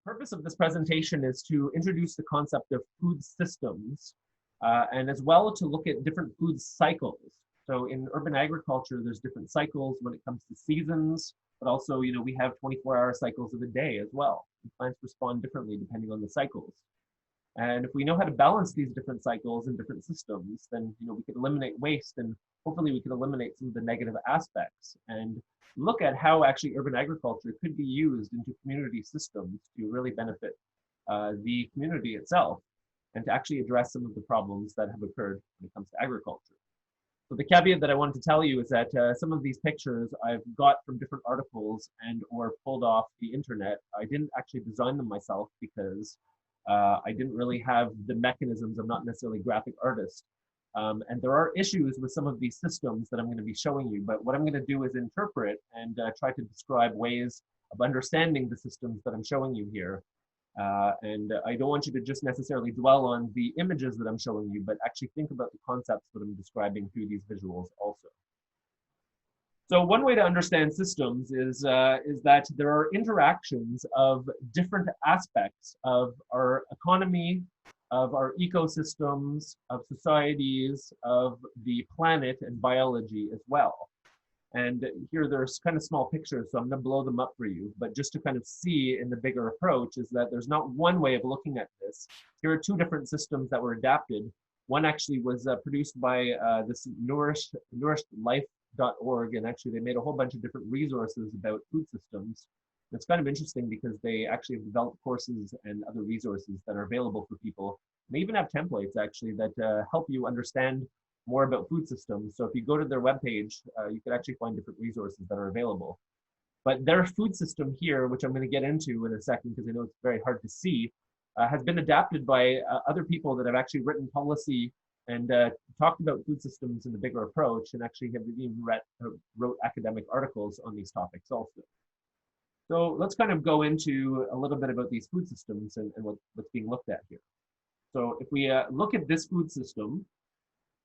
Purpose of this presentation is to introduce the concept of food systems and as well to look at different food cycles. So in urban agriculture, there's different cycles when it comes to seasons, but also, we have 24-hour cycles of a day as well. And plants respond differently depending on the cycles. And if we know how to balance these different cycles and different systems, then we could eliminate waste and hopefully we could eliminate some of the negative aspects and look at how actually urban agriculture could be used into community systems to really benefit the community itself and to actually address some of the problems that have occurred when it comes to agriculture. So the caveat that I wanted to tell you is that some of these pictures I've got from different articles and or pulled off the internet. I didn't actually design them myself because I didn't really have the mechanisms. I'm not necessarily a graphic artist. And there are issues with some of these systems that I'm going to be showing you, but what I'm going to do is interpret and try to describe ways of understanding the systems that I'm showing you here. And I don't want you to just necessarily dwell on the images that I'm showing you, but actually think about the concepts that I'm describing through these visuals also. So one way to understand systems is that there are interactions of different aspects of our economy, of our ecosystems, of societies, of the planet and biology as well. And here there's kind of small pictures, so I'm going to blow them up for you. But just to kind of see in the bigger approach is that there's not one way of looking at this. Here are two different systems that were adapted. One actually was produced by this nourishedlife.org, and actually they made a whole bunch of different resources about food systems. It's kind of interesting because they actually have developed courses and other resources that are available for people. And they even have templates actually that help you understand more about food systems. So if you go to their webpage, you could actually find different resources that are available. But their food system here, which I'm going to get into in a second because I know it's very hard to see, has been adapted by other people that have actually written policy and talked about food systems in the bigger approach and actually have even wrote academic articles on these topics also. So let's kind of go into a little bit about these food systems and what's being looked at here. So if we look at this food system,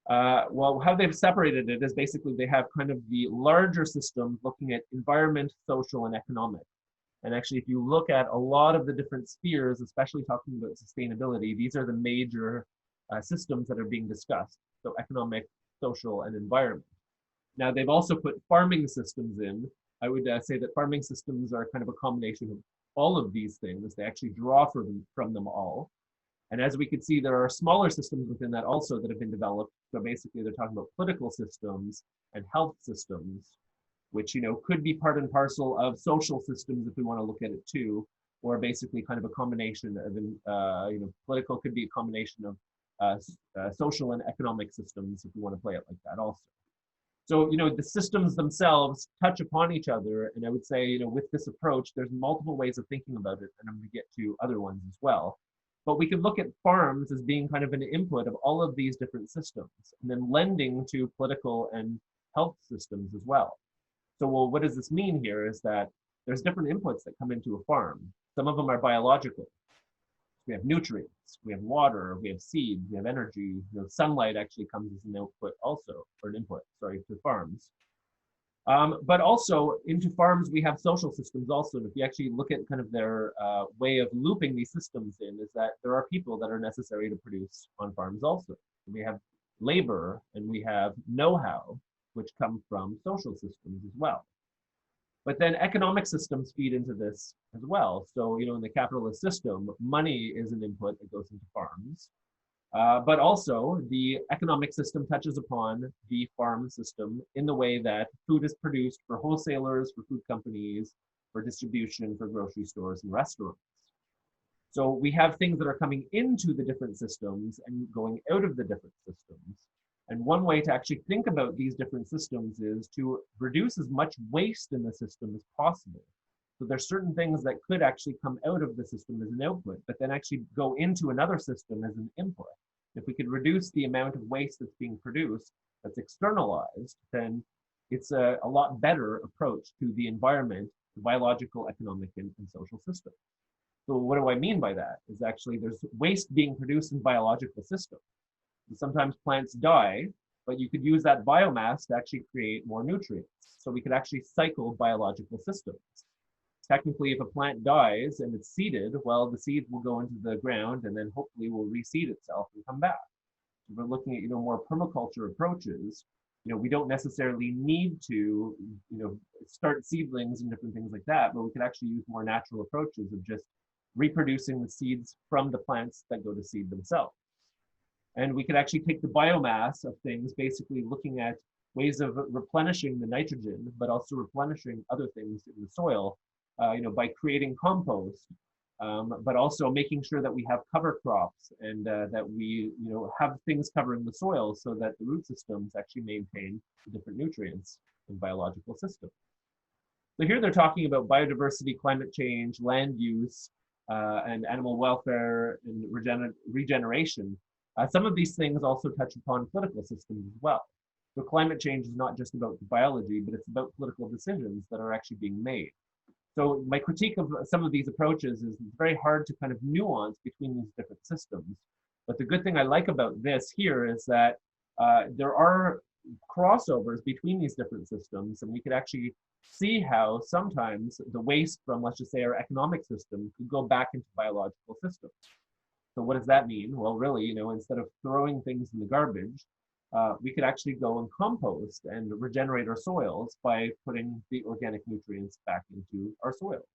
well, how they've separated it is basically they have kind of the larger system looking at environment, social, and economic. And actually, if you look at a lot of the different spheres, especially talking about sustainability, these are the major systems that are being discussed. So economic, social, and environment. Now, they've also put farming systems in. I would say that farming systems are kind of a combination of all of these things. They actually draw from them all. And as we can see, there are smaller systems within that also that have been developed. So basically, they're talking about political systems and health systems, which could be part and parcel of social systems if we want to look at it too, or basically kind of a combination of political could be a combination of social and economic systems if we want to play it like that also. So, the systems themselves touch upon each other. And I would say, with this approach, there's multiple ways of thinking about it. And I'm going to get to other ones as well. But we could look at farms as being kind of an input of all of these different systems and then lending to political and health systems as well. So, well, what does this mean here is that there's different inputs that come into a farm. Some of them are biological. We have nutrients, we have water, we have seed, we have energy. Sunlight actually comes as an output also, or an input, sorry, to farms. But also into farms, we have social systems also. And if you actually look at kind of their way of looping these systems in, is that there are people that are necessary to produce on farms also. We have labor and we have know-how, which come from social systems as well. But then economic systems feed into this as well. So, in the capitalist system, money is an input that goes into farms. But also the economic system touches upon the farm system in the way that food is produced for wholesalers, for food companies, for distribution, for grocery stores and restaurants. So we have things that are coming into the different systems and going out of the different systems. And one way to actually think about these different systems is to reduce as much waste in the system as possible. So there's certain things that could actually come out of the system as an output, but then actually go into another system as an input. If we could reduce the amount of waste that's being produced, that's externalized, then it's a lot better approach to the environment, the biological, economic, and social system. So what do I mean by that? Is actually there's waste being produced in biological systems. And sometimes plants die, but you could use that biomass to actually create more nutrients. So we could actually cycle biological systems. technically, if a plant dies and it's seeded, well, the seed will go into the ground and then hopefully will reseed itself and come back. If we're looking at, more permaculture approaches, we don't necessarily need to, start seedlings and different things like that, but we could actually use more natural approaches of just reproducing the seeds from the plants that go to seed themselves. And we could actually take the biomass of things, basically looking at ways of replenishing the nitrogen, but also replenishing other things in the soil, by creating compost, but also making sure that we have cover crops and that we, have things covering the soil so that the root systems actually maintain the different nutrients in biological systems. So here they're talking about biodiversity, climate change, land use, and animal welfare and regeneration. Some of these things also touch upon political systems as well. So climate change is not just about biology, but it's about political decisions that are actually being made. So my critique of some of these approaches is it's very hard to kind of nuance between these different systems. But the good thing I like about this here is that there are crossovers between these different systems, and we could actually see how sometimes the waste from, let's just say, our economic system could go back into biological systems. So what does that mean? Well, really, instead of throwing things in the garbage, we could actually go and compost and regenerate our soils by putting the organic nutrients back into our soils.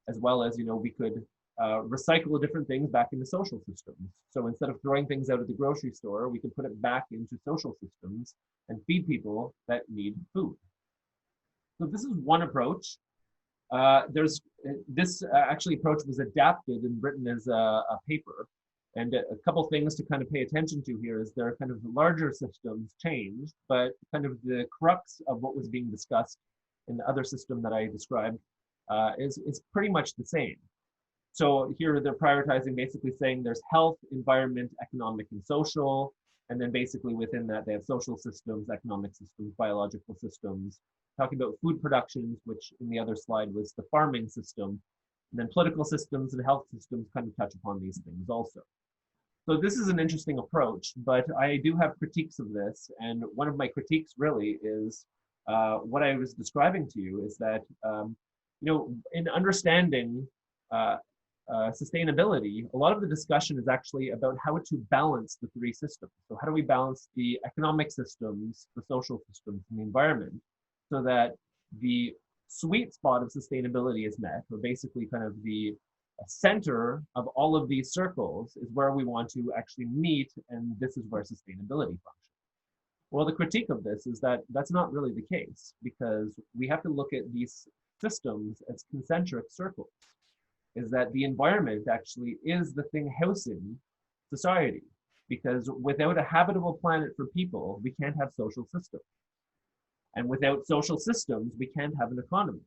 As well as, we could recycle different things back into social systems. So instead of throwing things out at the grocery store, we could put it back into social systems and feed people that need food. So this is one approach. There's this actually approach was adapted and written as a paper. And a couple things to kind of pay attention to here is there are kind of larger systems changed, but kind of the crux of what was being discussed in the other system that I described is pretty much the same. So here they're prioritizing, basically saying there's health, environment, economic, and social. And then basically within that, they have social systems, economic systems, biological systems, talking about food productions, which in the other slide was the farming system. And then political systems and health systems kind of touch upon these things also. So this is an interesting approach, but I do have critiques of this. And one of my critiques really is what I was describing to you is that, in understanding sustainability, a lot of the discussion is actually about how to balance the three systems. So how do we balance the economic systems, the social systems, and the environment so that the sweet spot of sustainability is met, or basically kind of the center of all of these circles is where we want to actually meet, and this is where sustainability functions. Well, the critique of this is that that's not really the case, because we have to look at these systems as concentric circles, is that the environment actually is the thing housing society, because without a habitable planet for people, we can't have social systems. And without social systems, we can't have an economy.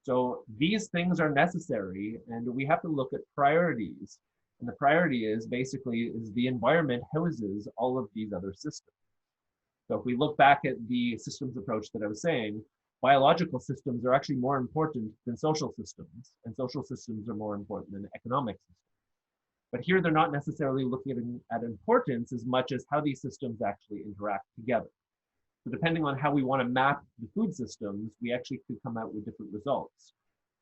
So these things are necessary, and we have to look at priorities. And the priority is basically the environment houses all of these other systems. So if we look back at the systems approach that I was saying, biological systems are actually more important than social systems, and social systems are more important than economic systems. But here they're not necessarily looking at importance as much as how these systems actually interact together. So depending on how we want to map the food systems, we actually could come out with different results.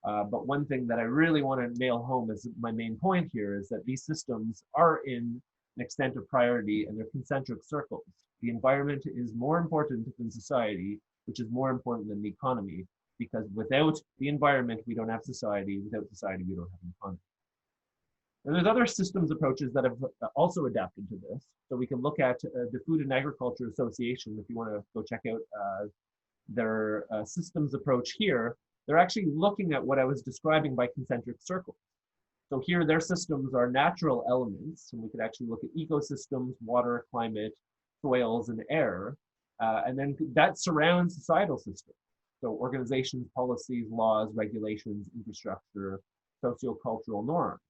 But one thing that I really want to nail home as my main point here is that these systems are in an extent of priority, and they're concentric circles. The environment is more important than society, which is more important than the economy, because without the environment, we don't have society. Without society, we don't have an economy. And there's other systems approaches that have also adapted to this. So we can look at the Food and Agriculture Association, if you want to go check out their systems approach here. They're actually looking at what I was describing by concentric circles. So here their systems are natural elements, and we could actually look at ecosystems, water, climate, soils, and air. And then that surrounds societal systems. So organizations, policies, laws, regulations, infrastructure, sociocultural norms.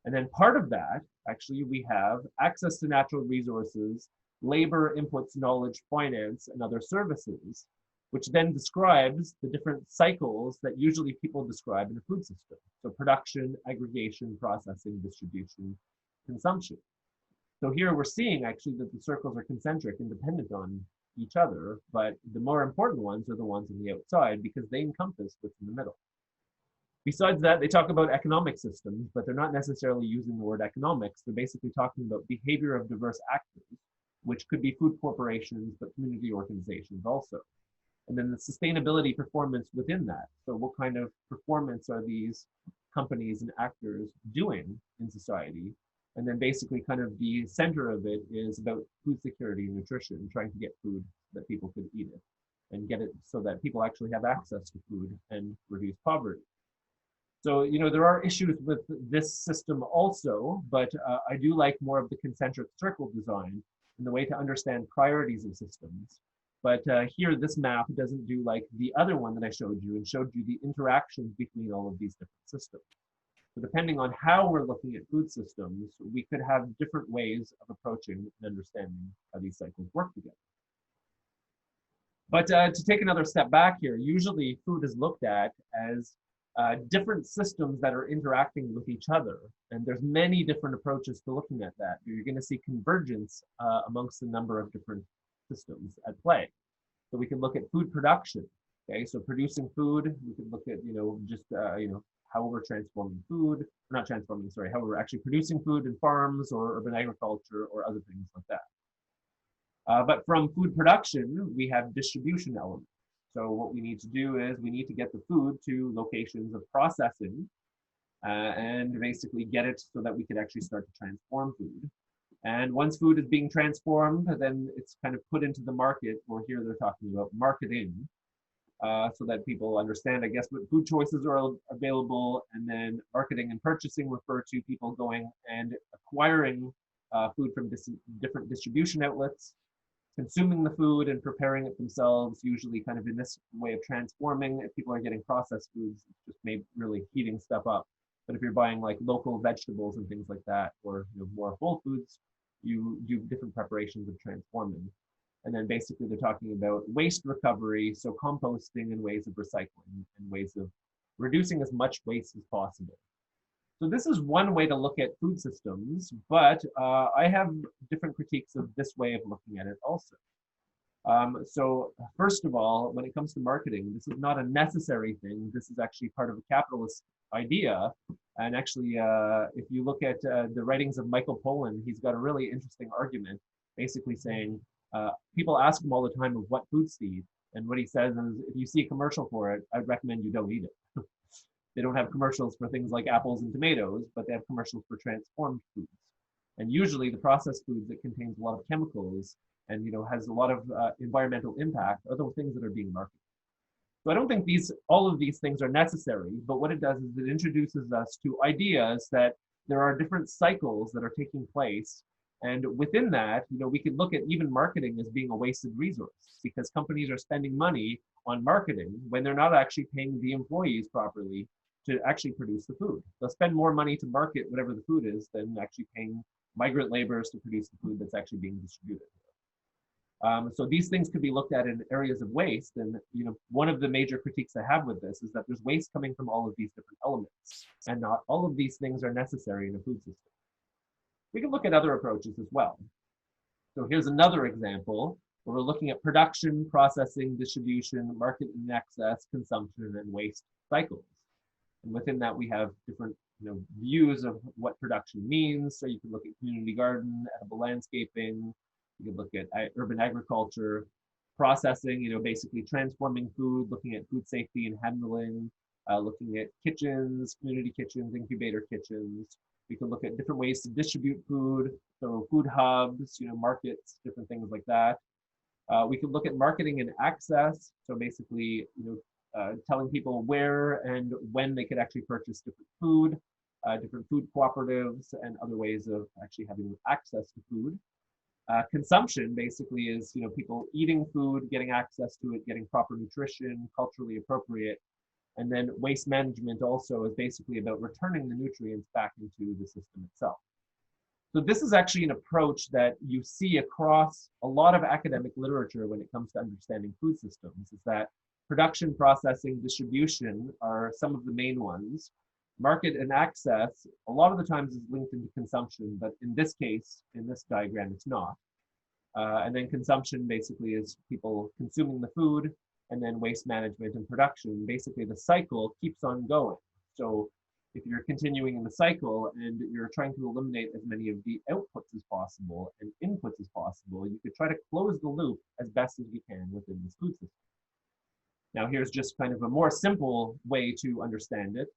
And then part of that, actually, we have access to natural resources, labor, inputs, knowledge, finance, and other services, which then describes the different cycles that usually people describe in a food system. So production, aggregation, processing, distribution, consumption. So here we're seeing actually that the circles are concentric and dependent on each other, but the more important ones are the ones on the outside because they encompass what's in the middle. Besides that, they talk about economic systems, but they're not necessarily using the word economics. They're basically talking about behavior of diverse actors, which could be food corporations, but community organizations also. And then the sustainability performance within that. So what kind of performance are these companies and actors doing in society? And then basically kind of the center of it is about food security and nutrition, trying to get food that people could eat it and get it so that people actually have access to food and reduce poverty. So, there are issues with this system also, but I do like more of the concentric circle design and the way to understand priorities of systems. But here, this map doesn't do like the other one that I showed you and showed you the interactions between all of these different systems. So depending on how we're looking at food systems, we could have different ways of approaching and understanding how these cycles work together. But to take another step back here, usually food is looked at as different systems that are interacting with each other. And there's many different approaches to looking at that. You're going to see convergence amongst a number of different systems at play. So we can look at food production. Okay, so producing food, we could look at, just, how we're transforming food, not transforming, sorry, how we're actually producing food in farms or urban agriculture or other things like that. But from food production, we have distribution elements. So what we need to do is we need to get the food to locations of processing and basically get it so that we can actually start to transform food. And once food is being transformed, then it's kind of put into the market, or here they're talking about marketing, so that people understand, I guess, what food choices are available. And then marketing and purchasing refer to people going and acquiring food from different distribution outlets, consuming the food and preparing it themselves, usually kind of in this way of transforming. If people are getting processed foods, it's just maybe really heating stuff up. But if you're buying like local vegetables and things like that, or more whole foods, you do different preparations of transforming. And then basically they're talking about waste recovery, so composting and ways of recycling and ways of reducing as much waste as possible. So this is one way to look at food systems, but I have different critiques of this way of looking at it also. So first of all, when it comes to marketing, this is not a necessary thing. This is actually part of a capitalist idea. And actually, if you look at the writings of Michael Pollan, he's got a really interesting argument, basically saying, people ask him all the time of what foods to eat. And what he says is, if you see a commercial for it, I'd recommend you don't eat it. They don't have commercials for things like apples and tomatoes, but they have commercials for transformed foods. And usually the processed foods that contains a lot of chemicals and has a lot of environmental impact are the things that are being marketed. So I don't think all of these things are necessary, but what it does is it introduces us to ideas that there are different cycles that are taking place. And within that, we could look at even marketing as being a wasted resource, because companies are spending money on marketing when they're not actually paying the employees properly to actually produce the food. They'll spend more money to market whatever the food is than actually paying migrant laborers to produce the food that's actually being distributed. So these things could be looked at in areas of waste. And one of the major critiques I have with this is that there's waste coming from all of these different elements, and not all of these things are necessary in a food system. We can look at other approaches as well. So here's another example where we're looking at production, processing, distribution, market and access, consumption, and waste cycles. And within that, we have different views of what production means. So you can look at community garden, edible landscaping. You can look at urban agriculture, processing, basically transforming food, looking at food safety and handling, looking at kitchens, community kitchens, incubator kitchens. We can look at different ways to distribute food, so food hubs, markets, different things like that. We can look at marketing and access, so basically, telling people where and when they could actually purchase different food cooperatives, and other ways of actually having access to food. Consumption basically is, people eating food, getting access to it, getting proper nutrition, culturally appropriate. And then waste management also is basically about returning the nutrients back into the system itself. So this is actually an approach that you see across a lot of academic literature when it comes to understanding food systems, is that production, processing, distribution are some of the main ones. Market and access, a lot of the times is linked into consumption, but in this case, in this diagram, it's not. And then consumption basically is people consuming the food, and then waste management and production. Basically, the cycle keeps on going. So if you're continuing in the cycle and you're trying to eliminate as many of the outputs as possible and inputs as possible, you could try to close the loop as best as you can within this food system. Now, here's just kind of a more simple way to understand it.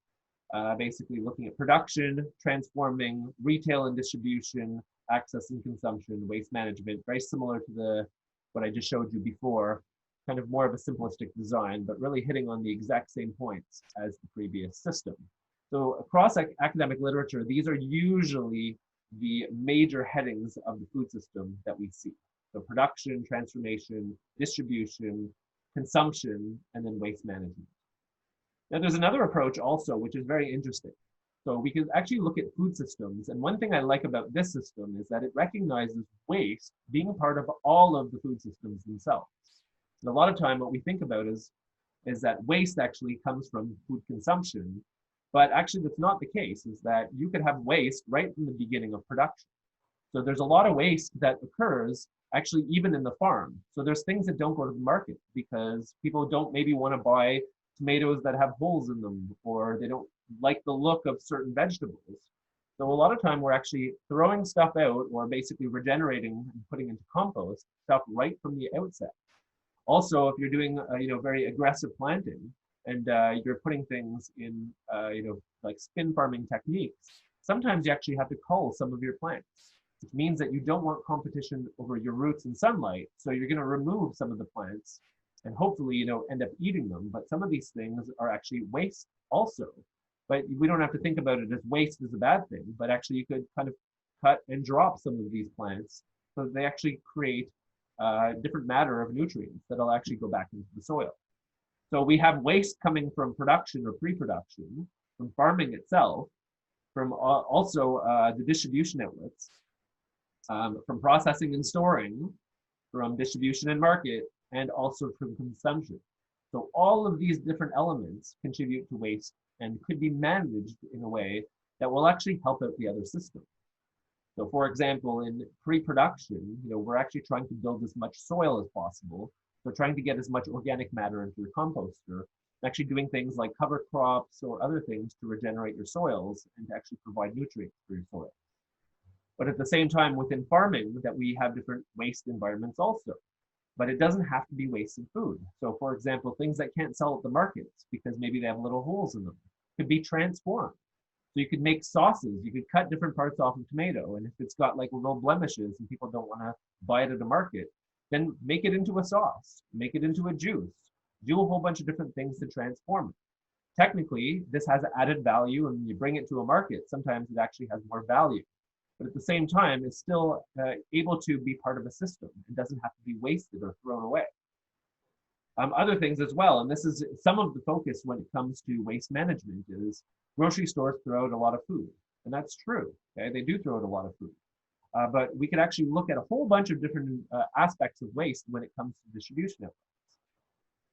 Basically looking at production, transforming, retail and distribution, access and consumption, waste management, very similar to what I just showed you before, kind of more of a simplistic design, but really hitting on the exact same points as the previous system. So across academic literature, these are usually the major headings of the food system that we see. So production, transformation, distribution, consumption, and then waste management. Now there's another approach also, which is very interesting. So we can actually look at food systems. And one thing I like about this system is that it recognizes waste being part of all of the food systems themselves. And a lot of time what we think about is that waste actually comes from food consumption, but actually that's not the case, is that you could have waste right from the beginning of production. So there's a lot of waste that occurs actually even in the farm. So there's things that don't go to the market because people don't maybe want to buy tomatoes that have holes in them, or they don't like the look of certain vegetables. So a lot of time we're actually throwing stuff out or basically regenerating and putting into compost stuff right from the outset. Also, if you're doing very aggressive planting and you're putting things in like spin farming techniques, sometimes you actually have to cull some of your plants, which means that you don't want competition over your roots and sunlight. So you're going to remove some of the plants and hopefully, end up eating them. But some of these things are actually waste also. But we don't have to think about it as waste is a bad thing, but actually you could kind of cut and drop some of these plants so that they actually create different matter of nutrients that'll actually go back into the soil. So we have waste coming from production or pre-production, from farming itself, from also the distribution outlets, from processing and storing, from distribution and market, and also from consumption. So all of these different elements contribute to waste and could be managed in a way that will actually help out the other system. So for example, in pre-production, we're actually trying to build as much soil as possible. So trying to get as much organic matter into your composter, actually doing things like cover crops or other things to regenerate your soils and to actually provide nutrients for your soil. But at the same time, within farming, that we have different waste environments also. But it doesn't have to be wasted food. So for example, things that can't sell at the markets because maybe they have little holes in them could be transformed. So you could make sauces, you could cut different parts off of tomato, and if it's got like little blemishes and people don't want to buy it at the market, then make it into a sauce, make it into a juice, do a whole bunch of different things to transform it. Technically, this has added value, and when you bring it to a market, sometimes it actually has more value. But at the same time, it's still able to be part of a system. It doesn't have to be wasted or thrown away. Other things as well, and this is some of the focus when it comes to waste management, is grocery stores throw out a lot of food. And that's true, okay? They do throw out a lot of food. But we could actually look at a whole bunch of different aspects of waste when it comes to distribution outlets.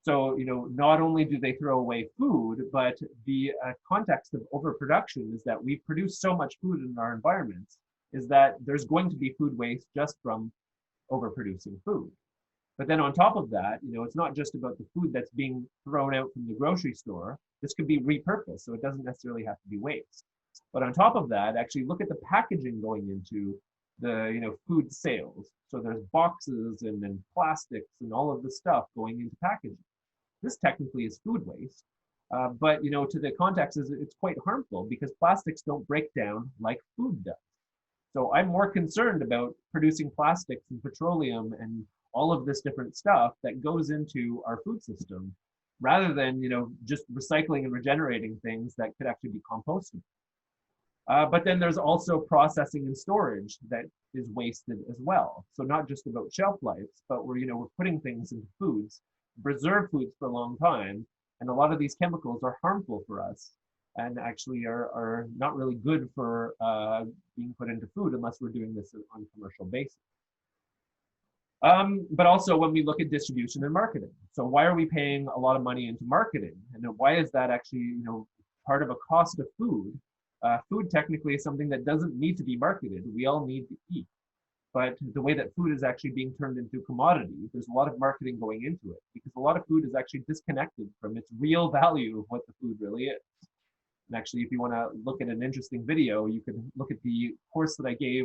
So, not only do they throw away food, but the context of overproduction is that we produce so much food in our environments is that there's going to be food waste just from overproducing food. But then on top of that, it's not just about the food that's being thrown out from the grocery store. This could be repurposed, so it doesn't necessarily have to be waste. But on top of that, actually look at the packaging going into the food sales. So there's boxes and then plastics and all of the stuff going into packaging. This technically is food waste, but to the context it's quite harmful because plastics don't break down like food does. So I'm more concerned about producing plastics and petroleum and all of this different stuff that goes into our food system rather than, just recycling and regenerating things that could actually be composted. But then there's also processing and storage that is wasted as well. So not just about shelf life, but we're putting things into foods, preserve foods for a long time. And a lot of these chemicals are harmful for us and actually are not really good for being put into food unless we're doing this on a commercial basis. But also when we look at distribution and marketing. So why are we paying a lot of money into marketing? And why is that actually, part of a cost of food? Food technically is something that doesn't need to be marketed. We all need to eat. But the way that food is actually being turned into a commodity, there's a lot of marketing going into it because a lot of food is actually disconnected from its real value of what the food really is. And actually, if you want to look at an interesting video, you can look at the course that I gave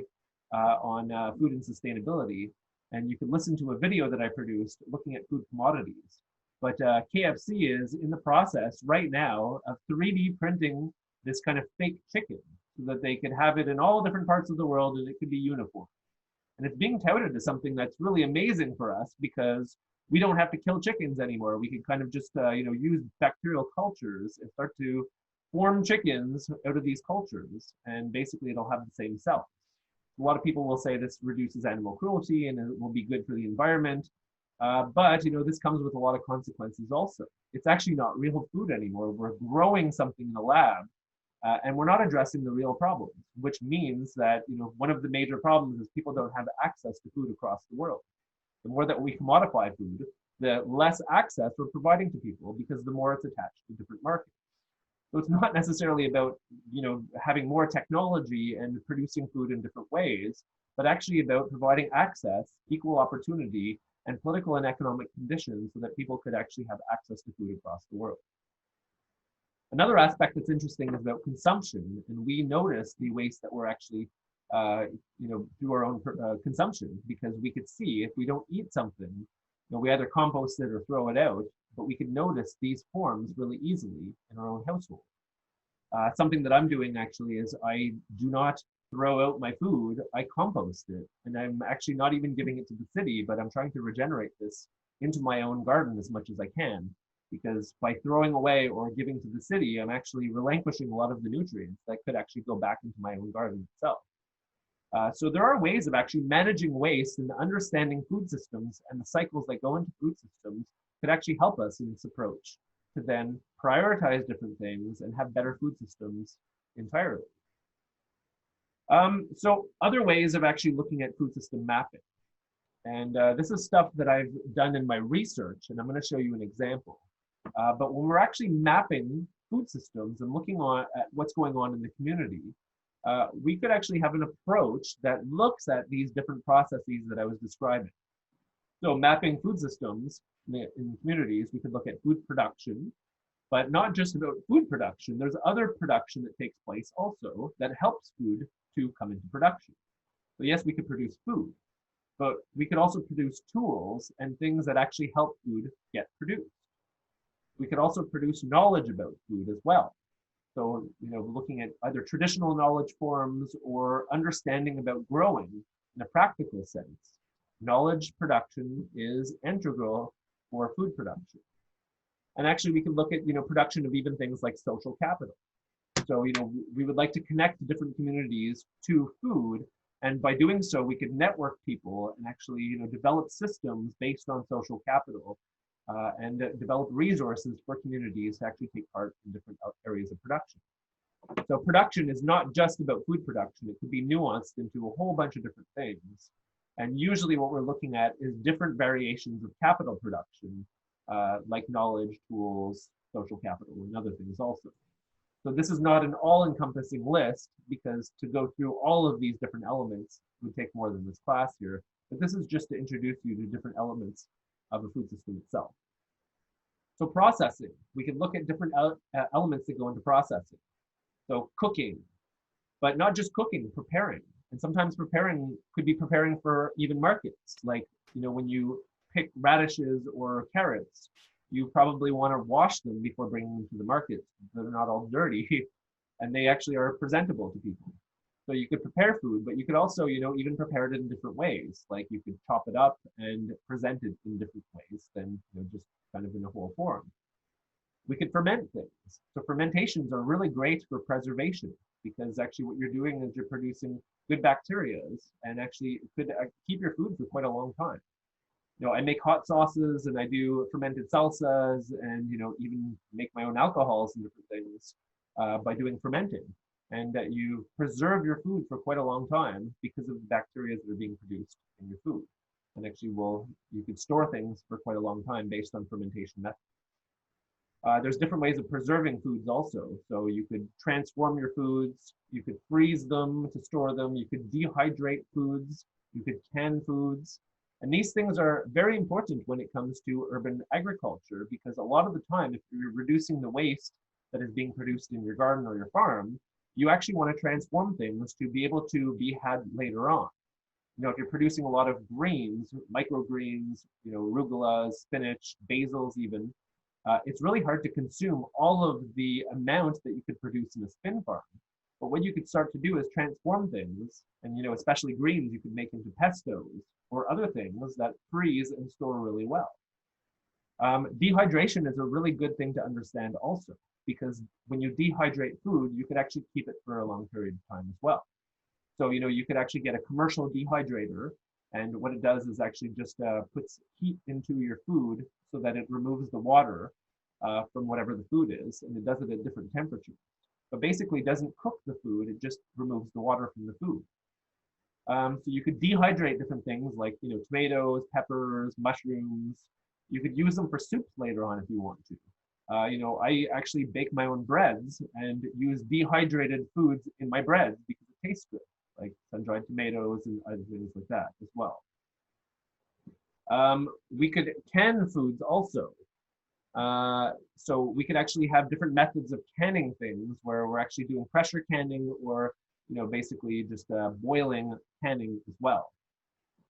on food and sustainability, and you can listen to a video that I produced looking at food commodities. But KFC is in the process right now of 3D printing this kind of fake chicken so that they could have it in all different parts of the world and it could be uniform. And it's being touted as something that's really amazing for us because we don't have to kill chickens anymore. We can kind of just use bacterial cultures and start to form chickens out of these cultures, and basically it'll have the same cells. A lot of people will say this reduces animal cruelty and it will be good for the environment. But this comes with a lot of consequences also. It's actually not real food anymore. We're growing something in a lab, and we're not addressing the real problems, which means that one of the major problems is people don't have access to food across the world. The more that we commodify food, the less access we're providing to people because the more it's attached to different markets. So it's not necessarily about having more technology and producing food in different ways, but actually about providing access, equal opportunity, and political and economic conditions so that people could actually have access to food across the world. Another aspect that's interesting is about consumption, and we notice the waste that we're actually, through our own consumption, because we could see if we don't eat something, we either compost it or throw it out, but we can notice these forms really easily in our own household. Something that I'm doing actually is I do not throw out my food, I compost it. And I'm actually not even giving it to the city, but I'm trying to regenerate this into my own garden as much as I can. Because by throwing away or giving to the city, I'm actually relinquishing a lot of the nutrients that could actually go back into my own garden itself. So there are ways of actually managing waste and understanding food systems and the cycles that go into food systems could actually help us in this approach to then prioritize different things and have better food systems entirely. So other ways of actually looking at food system mapping. And this is stuff that I've done in my research, and I'm going to show you an example. But when we're actually mapping food systems and looking at what's going on in the community, we could actually have an approach that looks at these different processes that I was describing. So mapping food systems in communities, we could look at food production, but not just about food production. There's other production that takes place also that helps food to come into production. So yes, we could produce food, but we could also produce tools and things that actually help food get produced. We could also produce knowledge about food as well. So, looking at either traditional knowledge forms or understanding about growing in a practical sense. Knowledge production is integral for food production. And actually we can look at, production of even things like social capital. So, we would like to connect different communities to food. And by doing so, we could network people and actually, develop systems based on social capital and develop resources for communities to actually take part in different areas of production. So production is not just about food production. It could be nuanced into a whole bunch of different things. And usually what we're looking at is different variations of capital production, like knowledge, tools, social capital, and other things also. So this is not an all-encompassing list because to go through all of these different elements would take more than this class here. But this is just to introduce you to different elements of the food system itself. So processing, we can look at different elements that go into processing. So cooking, but not just cooking, preparing. And sometimes preparing could be preparing for even markets. Like, when you pick radishes or carrots, you probably want to wash them before bringing them to the market. They're not all dirty and they actually are presentable to people. So you could prepare food, but you could also, even prepare it in different ways. Like you could chop it up and present it in different ways than just kind of in a whole form. We could ferment things. So fermentations are really great for preservation because actually what you're doing is you're producing good bacteria and actually could keep your food for quite a long time. I make hot sauces and I do fermented salsas and, even make my own alcohols and different things by doing fermenting. And that you preserve your food for quite a long time because of the bacteria that are being produced in your food. And actually you could store things for quite a long time based on fermentation methods. There's different ways of preserving foods also. So you could transform your foods, you could freeze them to store them, you could dehydrate foods, you could can foods. And these things are very important when it comes to urban agriculture because a lot of the time, if you're reducing the waste that is being produced in your garden or your farm, you actually want to transform things to be able to be had later on. You know, if you're producing a lot of greens, microgreens, you know, arugula, spinach, basils even, it's really hard to consume all of the amount that you could produce in a spin farm. But what you could start to do is transform things, and you know, especially greens, you could make into pestos or other things that freeze and store really well. Dehydration is a really good thing to understand also, because when you dehydrate food, you could actually keep it for a long period of time as well. So, you know, you could actually get a commercial dehydrator, and what it does is actually just puts heat into your food so that it removes the water from whatever the food is, and it does it at different temperatures. But basically doesn't cook the food, it just removes the water from the food. So you could dehydrate different things like, you know, tomatoes, peppers, mushrooms. You could use them for soups later on if you want to. You know, I actually bake my own breads and use dehydrated foods in my breads because it tastes good, like sun-dried tomatoes and other things like that as well. We could can foods also. So we could actually have different methods of canning things where we're actually doing pressure canning or, you know, basically just boiling canning as well.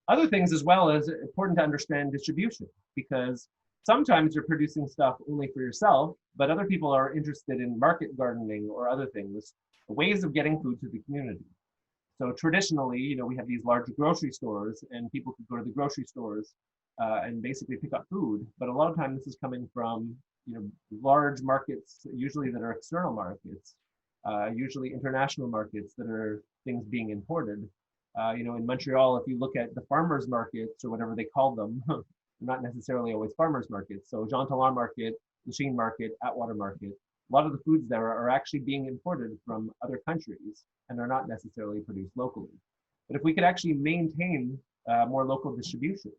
Other things as well is important to understand distribution, because sometimes you're producing stuff only for yourself, but other people are interested in market gardening or other things, ways of getting food to the community. So traditionally, you know, we have these large grocery stores and people could go to the grocery stores and basically pick up food. But a lot of times this is coming from, you know, large markets, usually that are external markets, usually international markets that are things being imported. You know, in Montreal, if you look at the farmers markets or whatever they call them, not necessarily always farmers markets. So Jean Talon Market, Machine Market, Atwater Market, a lot of the foods there are actually being imported from other countries and are not necessarily produced locally. But if we could actually maintain more local distribution,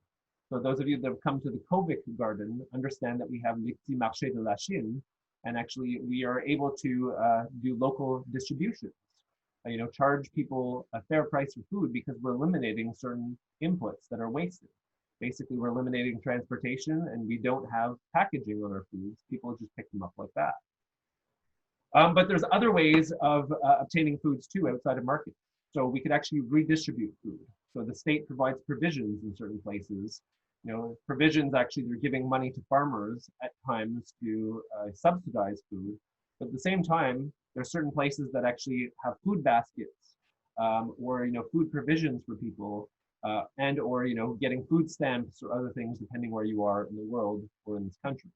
so those of you that have come to the Kovic garden understand that we have Les Petits Marchés de la Chine, and actually we are able to do local distributions. You know, charge people a fair price for food because we're eliminating certain inputs that are wasted. Basically, we're eliminating transportation and we don't have packaging on our foods. People just pick them up like that. But there's other ways of obtaining foods too outside of markets. So we could actually redistribute food. So the state provides provisions in certain places. You know, provisions actually, they're giving money to farmers at times to subsidize food. But at the same time, there are certain places that actually have food baskets or, you know, food provisions for people and or, you know, getting food stamps or other things depending where you are in the world or in this country.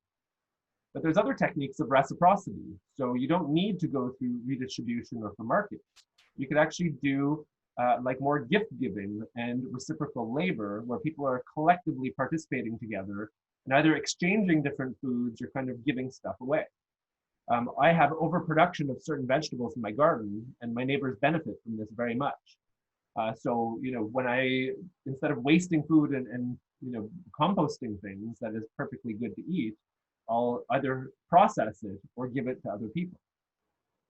But there's other techniques of reciprocity. So you don't need to go through redistribution or for markets. You could actually do like more gift giving and reciprocal labor where people are collectively participating together and either exchanging different foods or kind of giving stuff away. I have overproduction of certain vegetables in my garden and my neighbors benefit from this very much. So, you know, when instead of wasting food and, you know, composting things that is perfectly good to eat, I'll either process it or give it to other people.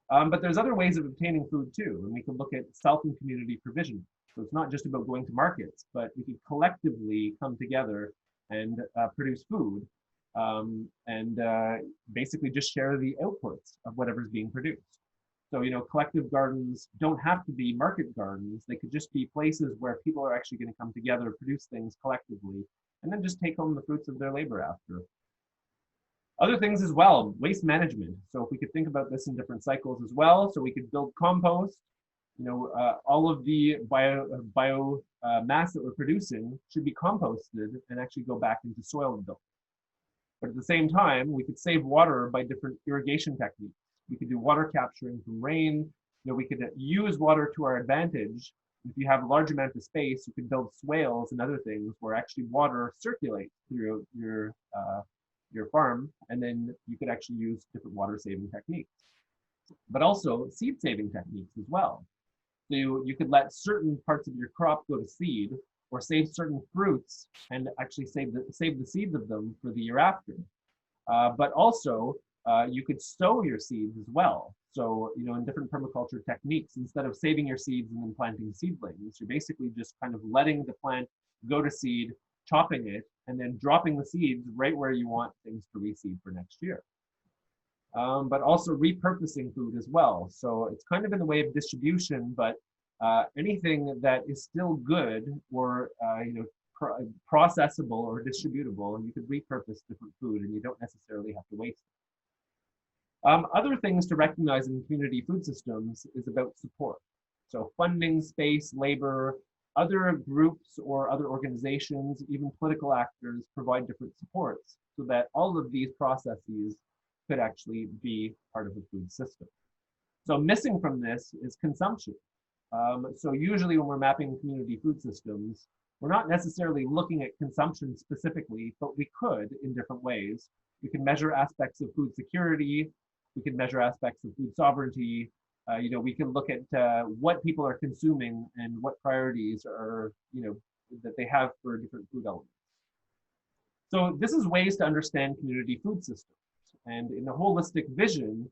But there's other ways of obtaining food too, and we can look at self and community provision. So it's not just about going to markets, but we can collectively come together and produce food and basically just share the outputs of whatever's being produced. So, you know, collective gardens don't have to be market gardens. They could just be places where people are actually going to come together, produce things collectively, and then just take home the fruits of their labor after. Other things as well, waste management. So if we could think about this in different cycles as well, so we could build compost, you know, all of the bio mass that we're producing should be composted and actually go back into soil building. But at the same time, we could save water by different irrigation techniques. We could do water capturing from rain. You know, we could use water to our advantage. If you have a large amount of space, you could build swales and other things where actually water circulates through your farm, and then you could actually use different water saving techniques. But also seed saving techniques as well. So you could let certain parts of your crop go to seed, or save certain fruits and actually save the seeds of them for the year after. But also, you could sow your seeds as well. So, you know, in different permaculture techniques, instead of saving your seeds and then planting seedlings, you're basically just kind of letting the plant go to seed, chopping it, and then dropping the seeds right where you want things to reseed for next year. but also repurposing food as well. So it's kind of in the way of distribution, but anything that is still good or processable or distributable, and you could repurpose different food, and you don't necessarily have to waste it. Other things to recognize in community food systems is about support. So funding, space, labor, other groups or other organizations, even political actors provide different supports so that all of these processes could actually be part of the food system. So missing from this is consumption. So usually when we're mapping community food systems, we're not necessarily looking at consumption specifically, but we could in different ways. We can measure aspects of food security. We can measure aspects of food sovereignty. We can look at what people are consuming and what priorities are, that they have for different food elements. So this is ways to understand community food systems. And in a holistic vision,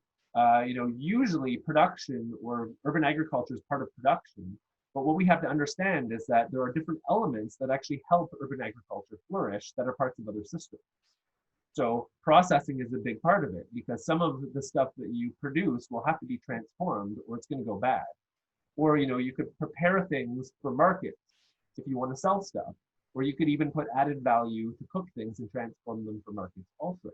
usually production or urban agriculture is part of production. But what we have to understand is that there are different elements that actually help urban agriculture flourish that are parts of other systems. So processing is a big part of it because some of the stuff that you produce will have to be transformed or it's going to go bad. Or, you could prepare things for markets if you want to sell stuff, or you could even put added value to cook things and transform them for markets also.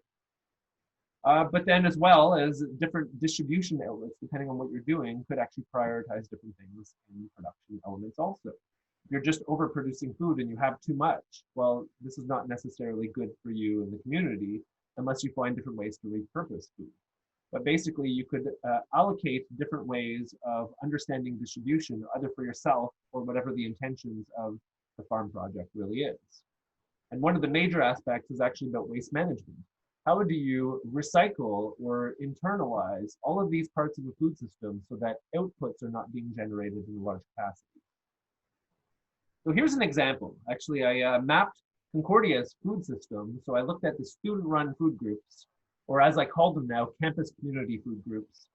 But then as well as different distribution outlets, depending on what you're doing, could actually prioritize different things in production elements also. If you're just overproducing food and you have too much, well, this is not necessarily good for you in the community unless you find different ways to repurpose food. But basically, you could allocate different ways of understanding distribution, either for yourself or whatever the intentions of the farm project really is. And one of the major aspects is actually about waste management. How do you recycle or internalize all of these parts of the food system so that outputs are not being generated in a large capacity? So here's an example. Actually, I mapped Concordia's food system. So I looked at the student-run food groups, or as I call them now, campus community food groups,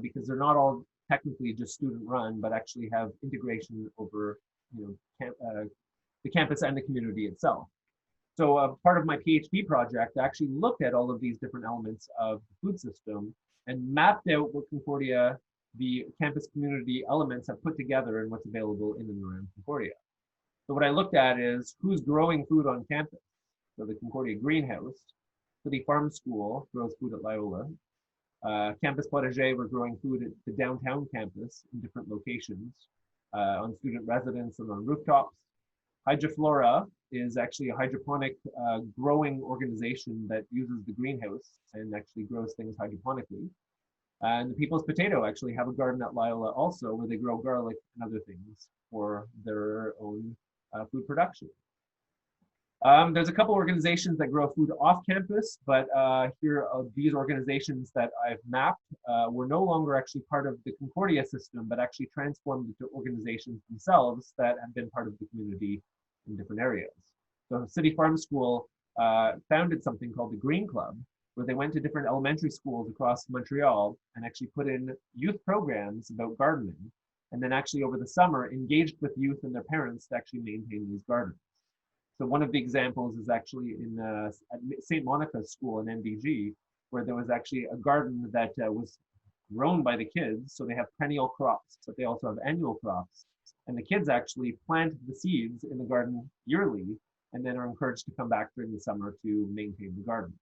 because they're not all technically just student-run, but actually have integration over the campus and the community itself. So part of my PhD project, I actually looked at all of these different elements of the food system and mapped out what Concordia, the campus community elements have put together and what's available in and around Concordia. So what I looked at is who's growing food on campus. So the Concordia Greenhouse, City Farm School grows food at Loyola. Campus Potager, we're growing food at the downtown campus in different locations, on student residence and on rooftops. Hydroflora is actually a hydroponic growing organization that uses the greenhouse and actually grows things hydroponically. And the People's Potato actually have a garden at Loyola also where they grow garlic and other things for their own food production. There's a couple organizations that grow food off campus, but here are these organizations that I've mapped were no longer actually part of the Concordia system, but actually transformed into organizations themselves that have been part of the community in different areas. So City Farm School founded something called the Green Club, where they went to different elementary schools across Montreal and actually put in youth programs about gardening, and then actually over the summer engaged with youth and their parents to actually maintain these gardens. So one of the examples is actually in at St. Monica's School in NBG, where there was actually a garden that was grown by the kids. So they have perennial crops, but they also have annual crops. And the kids actually plant the seeds in the garden yearly and then are encouraged to come back during the summer to maintain the garden.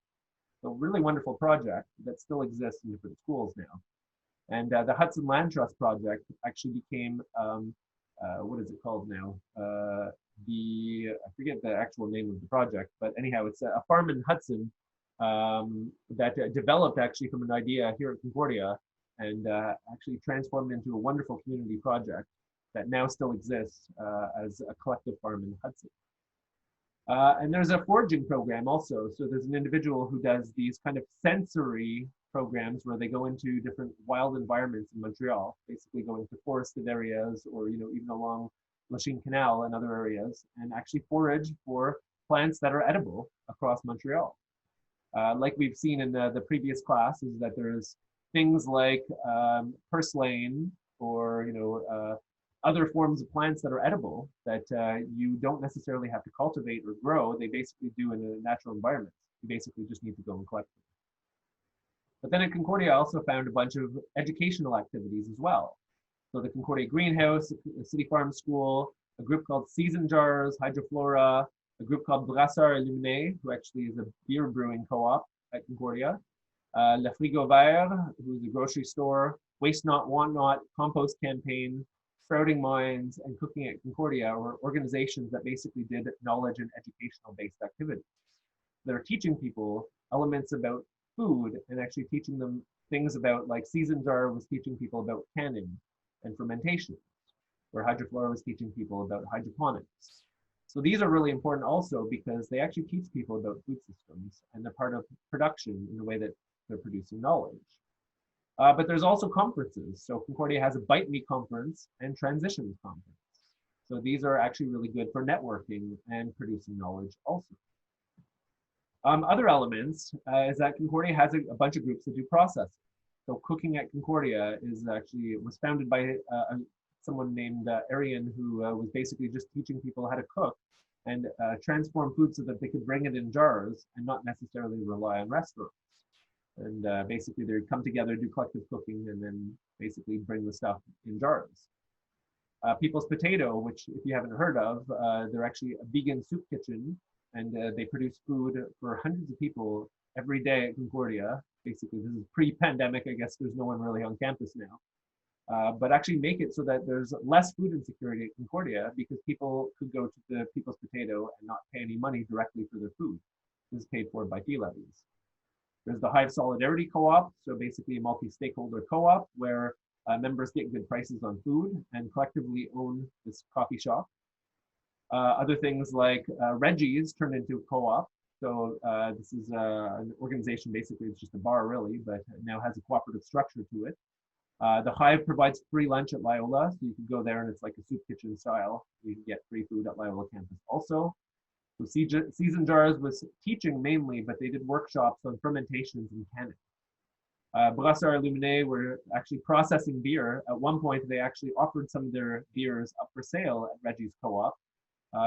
So really wonderful project that still exists in different schools now. And the Hudson Land Trust project actually became, what is it called now? I forget the actual name of the project, but anyhow, it's a farm in Hudson that developed actually from an idea here at Concordia and actually transformed into a wonderful community project that now still exists as a collective farm in Hudson. And there's a foraging program also. So there's an individual who does these kind of sensory programs where they go into different wild environments in Montreal, basically going to forested areas or even along Lachine Canal and other areas, and actually forage for plants that are edible across Montreal. Like we've seen in the previous class, is that there's things like purslane or other forms of plants that are edible that you don't necessarily have to cultivate or grow. They basically do in a natural environment. You basically just need to go and collect them. But then at Concordia, I also found a bunch of educational activities as well. So the Concordia Greenhouse, the City Farm School, a group called Season Jars, Hydroflora, a group called Brasseur Illuminé, who actually is a beer brewing co-op at Concordia, Le Frigo Vert, who's a grocery store, Waste Not, Want Not, Compost Campaign, Sprouting Minds, and Cooking at Concordia were organizations that basically did knowledge and educational-based activities. They're teaching people elements about food and actually teaching them things about, like Season Jar was teaching people about canning and fermentation, where Hydroflora was teaching people about hydroponics. So these are really important also because they actually teach people about food systems and they're part of production in the way that they're producing knowledge. But there's also conferences. So Concordia has a Bite Me conference and Transitions conference. So these are actually really good for networking and producing knowledge also. Other elements is that Concordia has a bunch of groups that do processing. So Cooking at Concordia was founded by someone named Arian, who was basically just teaching people how to cook and transform food so that they could bring it in jars and not necessarily rely on restaurants. And basically they'd come together, do collective cooking, and then basically bring the stuff in jars. People's Potato, which if you haven't heard of, they're actually a vegan soup kitchen, and they produce food for hundreds of people every day at Concordia. Basically, this is pre-pandemic. I guess there's no one really on campus now. But actually make it so that there's less food insecurity at Concordia because people could go to the People's Potato and not pay any money directly for their food. This is paid for by fee levies. There's the Hive Solidarity Co-op, so basically a multi-stakeholder co-op where members get good prices on food and collectively own this coffee shop. Other things like Reggie's turned into a co-op. So this is an organization, basically it's just a bar really, but now has a cooperative structure to it. The Hive provides free lunch at Loyola, so you can go there and it's like a soup kitchen style. You can get free food at Loyola campus also. So Season Jars was teaching mainly, but they did workshops on fermentations and canning. Brasseur Illuminé were actually processing beer. At one point, they actually offered some of their beers up for sale at Reggie's Co-op,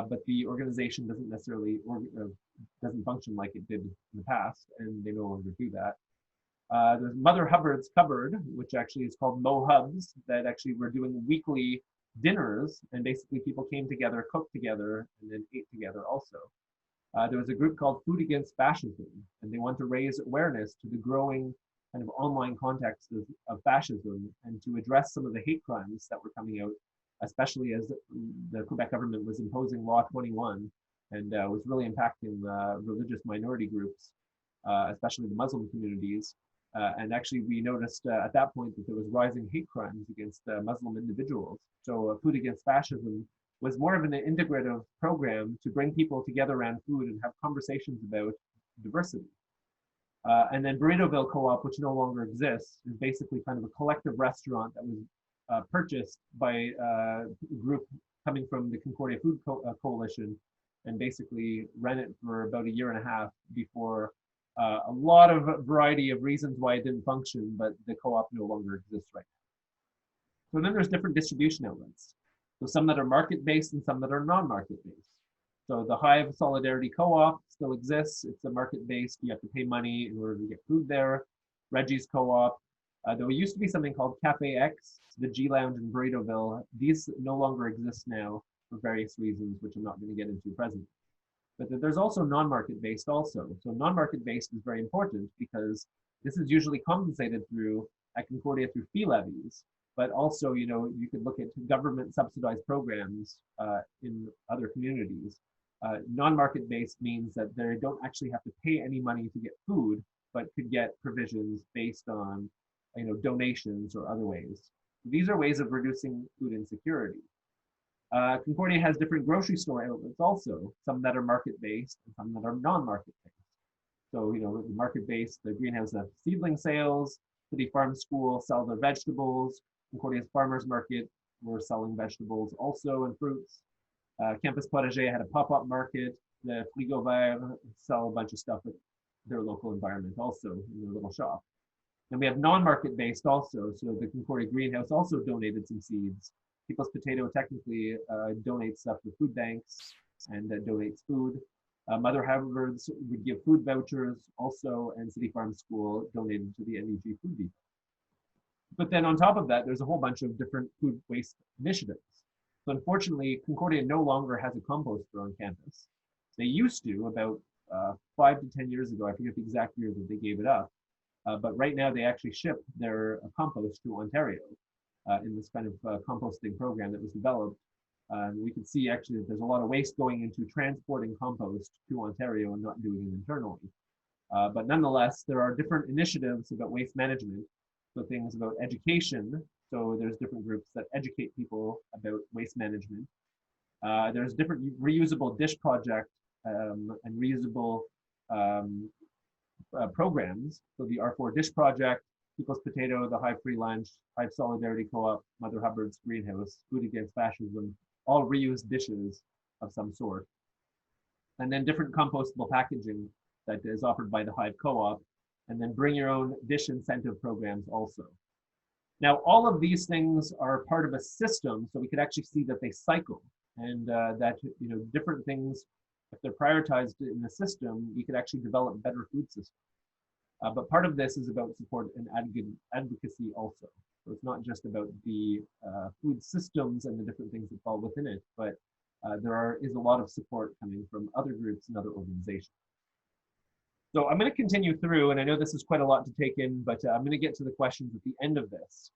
but the organization doesn't necessarily doesn't function like it did in the past, and they no longer do that. There's Mother Hubbard's Cupboard, which actually is called Mo Hubs, that actually were doing weekly dinners, and basically people came together, cooked together, and then ate together also. There was a group called Food Against Fascism, and they want to raise awareness to the growing kind of online context of fascism and to address some of the hate crimes that were coming out, especially as the Quebec government was imposing Law 21 and was really impacting religious minority groups, especially the Muslim communities. And actually, we noticed at that point that there was rising hate crimes against Muslim individuals. So Food Against Fascism was more of an integrative program to bring people together around food and have conversations about diversity. And then Burritoville Co-op, which no longer exists, is basically kind of a collective restaurant that was purchased by a group coming from the Concordia Food Coalition, and basically ran it for about a year and a half before a lot of variety of reasons why it didn't function, but the co-op no longer exists right now. So then there's different distribution outlets. So some that are market-based and some that are non-market-based. So the Hive Solidarity Co-op still exists. It's a market-based, you have to pay money in order to get food there. Reggie's Co-op. There used to be something called Cafe X, the G Lounge in Burritoville. These no longer exist now for various reasons, which I'm not going to get into presently. But there's also non-market-based also. So non-market-based is very important because this is usually compensated through, at Concordia, through fee levies. But also, you know, you could look at government subsidized programs in other communities. Non-market-based means that they don't actually have to pay any money to get food, but could get provisions based on, you know, donations or other ways. These are ways of reducing food insecurity. Concordia has different grocery store outlets also, some that are market-based and some that are non-market-based. So, you know, market-based, the greenhouse have seedling sales, City Farm School sell their vegetables, Concordia's Farmers Market were selling vegetables also and fruits. Campus Potager had a pop-up market. The Frigo Vert sell a bunch of stuff at their local environment also in their little shop. And we have non-market-based also. So the Concordia Greenhouse also donated some seeds. People's Potato technically donates stuff to food banks and donates food. Mother Hubbards would give food vouchers also, and City Farm School donated to the NEG Food Depot. But then on top of that, there's a whole bunch of different food waste initiatives. So unfortunately, Concordia no longer has a composter on campus. They used to about 5 to 10 years ago. I forget the exact year that they gave it up. But right now they actually ship their compost to Ontario in this kind of composting program that was developed. We can see actually that there's a lot of waste going into transporting compost to Ontario and not doing it internally. But nonetheless, there are different initiatives about waste management. So things about education. So there's different groups that educate people about waste management. There's different reusable dish project and reusable programs. So the R4 Dish Project, People's Potato, the Hive Free Lunch, Hive Solidarity Co-op, Mother Hubbard's Greenhouse, Food Against Fascism, all reused dishes of some sort. And then different compostable packaging that is offered by the Hive Co-op, and then bring your own dish incentive programs also. Now, all of these things are part of a system, so we could actually see that they cycle, and that different things, if they're prioritized in the system, we could actually develop better food systems. But part of this is about support and advocacy also. So it's not just about the food systems and the different things that fall within it, but there is a lot of support coming from other groups and other organizations. So I'm going to continue through, and I know this is quite a lot to take in, but I'm going to get to the questions at the end of this.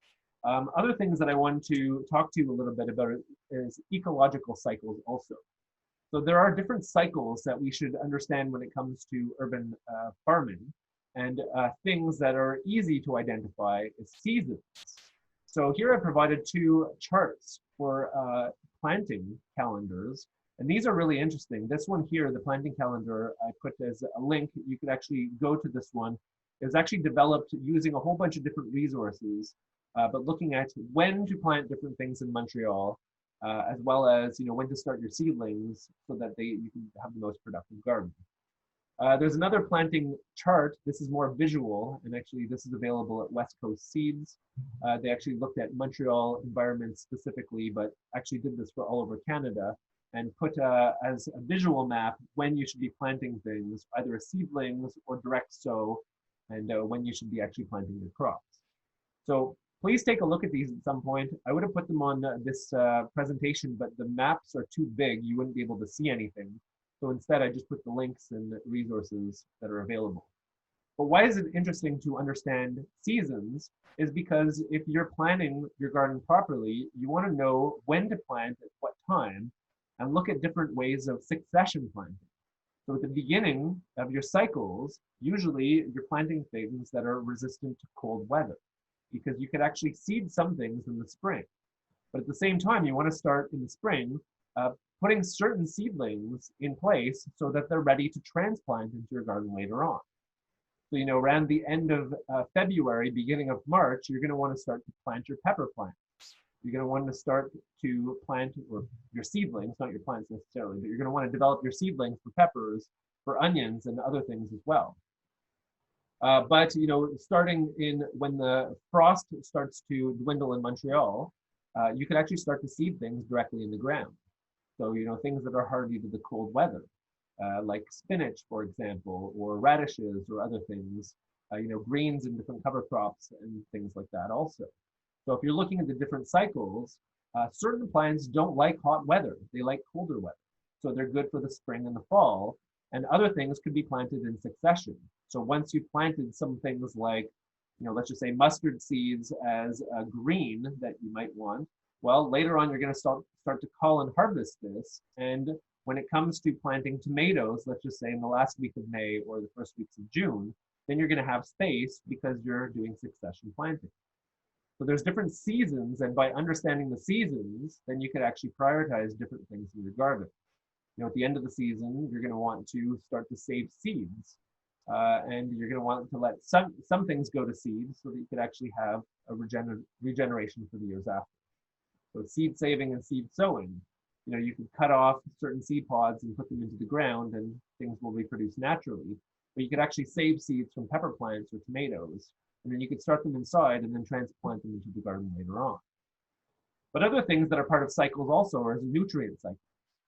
Other things that I want to talk to you a little bit about is ecological cycles also. So there are different cycles that we should understand when it comes to urban farming, and things that are easy to identify is seasons. So here I provided 2 charts for planting calendars. And these are really interesting. This one here, the planting calendar, I put as a link. You could actually go to this one. It was actually developed using a whole bunch of different resources, but looking at when to plant different things in Montreal, as well as when to start your seedlings so that you can have the most productive garden. There's another planting chart. This is more visual, and actually this is available at West Coast Seeds. They actually looked at Montreal environments specifically, but actually did this for all over Canada, and put as a visual map when you should be planting things, either as seedlings or direct sow, and when you should be actually planting your crops. So please take a look at these at some point. I would have put them on this presentation, but the maps are too big. You wouldn't be able to see anything. So instead, I just put the links and resources that are available. But why is it interesting to understand seasons is because if you're planning your garden properly, you want to know when to plant at what time, and look at different ways of succession planting. So at the beginning of your cycles, usually you're planting things that are resistant to cold weather, because you could actually seed some things in the spring. But at the same time, you want to start in the spring putting certain seedlings in place so that they're ready to transplant into your garden later on. So, around the end of February, beginning of March, you're going to want to start to plant your pepper plants. You're going to want to start to plant or your seedlings, not your plants necessarily, but you're going to want to develop your seedlings for peppers, for onions, and other things as well. But starting in when the frost starts to dwindle in Montreal, you can actually start to seed things directly in the ground. So things that are hardy to the cold weather, like spinach, for example, or radishes or other things. Greens and different cover crops and things like that also. So if you're looking at the different cycles, certain plants don't like hot weather. They like colder weather. So they're good for the spring and the fall. And other things could be planted in succession. So once you've planted some things like, let's just say mustard seeds as a green that you might want, well, later on, you're going to start to cull and harvest this. And when it comes to planting tomatoes, let's just say in the last week of May or the first weeks of June, then you're going to have space because you're doing succession planting. So there's different seasons, and by understanding the seasons, then you could actually prioritize different things in your garden. At the end of the season, you're going to want to start to save seeds, and you're going to want to let some things go to seed so that you could actually have a regeneration for the years after. So seed saving and seed sowing, you can cut off certain seed pods and put them into the ground, and things will reproduce naturally. But you could actually save seeds from pepper plants or tomatoes, and then you could start them inside and then transplant them into the garden later on. But other things that are part of cycles also are nutrient cycles.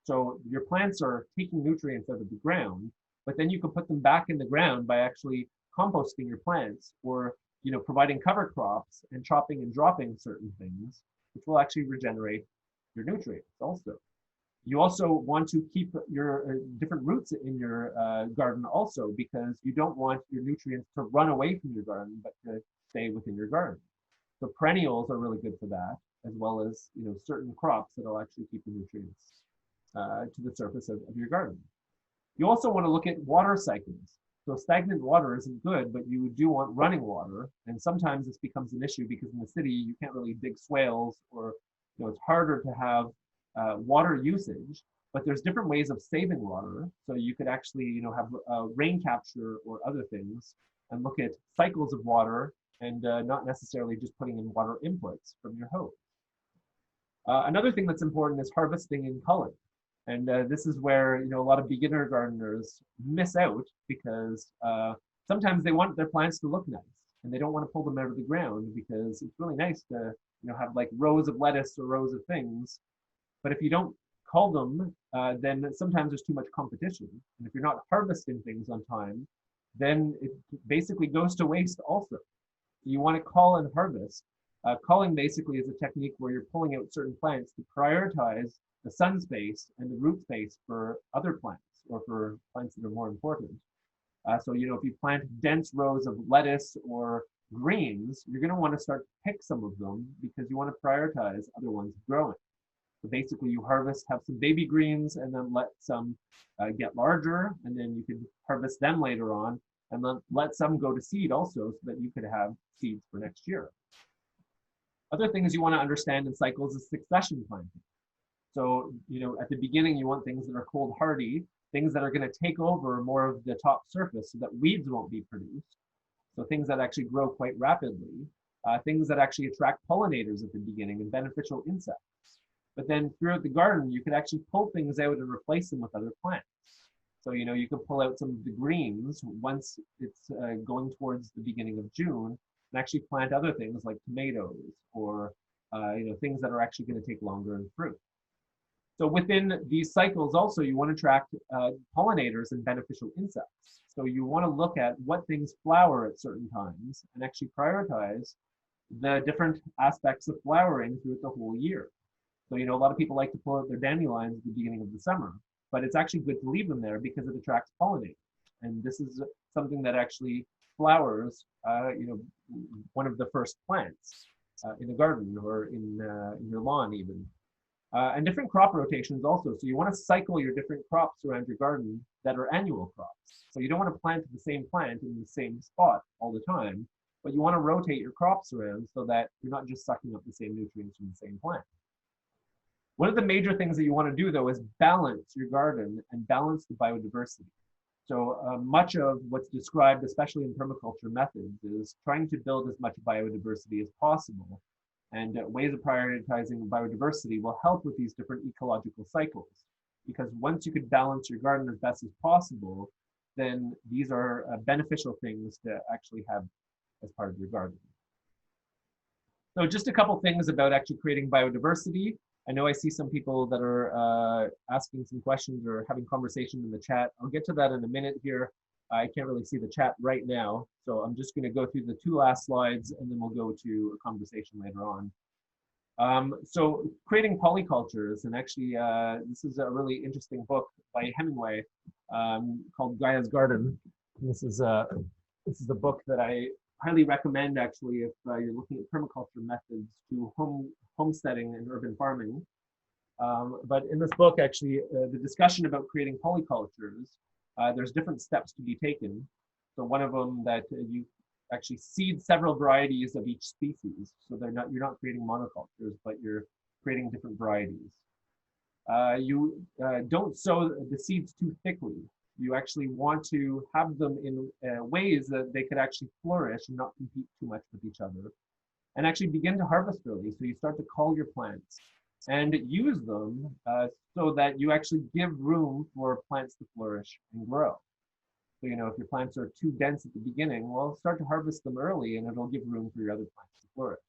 So your plants are taking nutrients out of the ground, but then you can put them back in the ground by actually composting your plants or providing cover crops and chopping and dropping certain things, which will actually regenerate your nutrients also. You also want to keep your different roots in your garden also, because you don't want your nutrients to run away from your garden, but to stay within your garden. So perennials are really good for that, as well as certain crops that'll actually keep the nutrients to the surface of your garden. You also want to look at water cycles. So stagnant water isn't good, but you do want running water. And sometimes this becomes an issue because in the city, you can't really dig swales, or it's harder to have water usage, but there's different ways of saving water. So you could actually, have rain capture or other things and look at cycles of water and not necessarily just putting in water inputs from your hose. Another thing that's important is harvesting and culling. And this is where, a lot of beginner gardeners miss out because sometimes they want their plants to look nice and they don't want to pull them out of the ground because it's really nice to, have like rows of lettuce or rows of things. But if you don't cull them, then sometimes there's too much competition. And if you're not harvesting things on time, then it basically goes to waste also. You want to cull and harvest. Culling basically is a technique where you're pulling out certain plants to prioritize the sun space and the root space for other plants or for plants that are more important. So, if you plant dense rows of lettuce or greens, you're going to want to start to pick some of them because you want to prioritize other ones growing. So basically you harvest, have some baby greens, and then let some get larger, and then you could harvest them later on, and then let some go to seed also so that you could have seeds for next year. Other things you want to understand in cycles is succession planting. So, at the beginning, you want things that are cold hardy, things that are going to take over more of the top surface so that weeds won't be produced. So things that actually grow quite rapidly, things that actually attract pollinators at the beginning and beneficial insects. But then throughout the garden, you can actually pull things out and replace them with other plants. So, you can pull out some of the greens once it's going towards the beginning of June and actually plant other things like tomatoes or, things that are actually going to take longer in fruit. So within these cycles also, you want to attract pollinators and beneficial insects. So you want to look at what things flower at certain times and actually prioritize the different aspects of flowering throughout the whole year. So, a lot of people like to pull out their dandelions at the beginning of the summer, but it's actually good to leave them there because it attracts pollinators. And this is something that actually flowers, one of the first plants in a garden or in your lawn even. And different crop rotations also. So you want to cycle your different crops around your garden that are annual crops. So you don't want to plant the same plant in the same spot all the time, but you want to rotate your crops around so that you're not just sucking up the same nutrients from the same plant. One of the major things that you want to do, though, is balance your garden and balance the biodiversity. So much of what's described, especially in permaculture methods, is trying to build as much biodiversity as possible. And ways of prioritizing biodiversity will help with these different ecological cycles. Because once you could balance your garden as best as possible, then these are beneficial things to actually have as part of your garden. So just a couple things about actually creating biodiversity. I know I see some people that are asking some questions or having conversation in the chat. I'll get to that in a minute here. I can't really see the chat right now, so I'm just going to go through the two last slides and then we'll go to a conversation later on. So creating polycultures, and actually this is a really interesting book by Hemingway called Gaia's Garden. This is a book that I highly recommend actually if you're looking at permaculture methods to homesteading and urban farming. But in this book, actually, the discussion about creating polycultures, there's different steps to be taken. So one of them that you actually seed several varieties of each species. So you're not creating monocultures, but you're creating different varieties. You don't sow the seeds too thickly. You actually want to have them in ways that they could actually flourish and not compete too much with each other. And actually begin to harvest early. So you start to cull your plants and use them so that you actually give room for plants to flourish and grow. So, if your plants are too dense at the beginning, well, start to harvest them early and it'll give room for your other plants to flourish.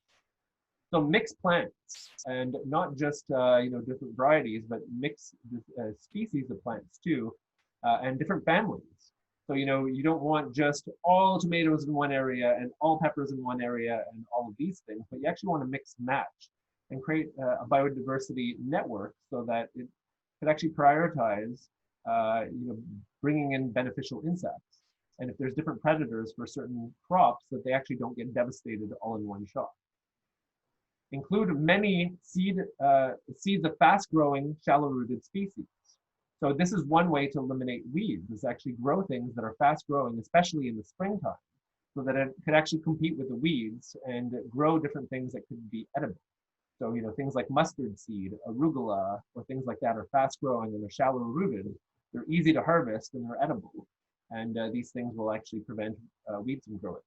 So mix plants, and not just different varieties, but mix species of plants too, and different families. So you don't want just all tomatoes in one area and all peppers in one area and all of these things, but you actually want to mix and match and create a biodiversity network so that it could actually prioritize bringing in beneficial insects. And if there's different predators for certain crops, that they actually don't get devastated all in one shot. Include many seeds of fast-growing, shallow-rooted species. So this is one way to eliminate weeds, is actually grow things that are fast-growing, especially in the springtime, so that it could actually compete with the weeds and grow different things that could be edible. So things like mustard seed, arugula, or things like that are fast-growing and they're shallow-rooted. They're easy to harvest and they're edible. And these things will actually prevent weeds from growing.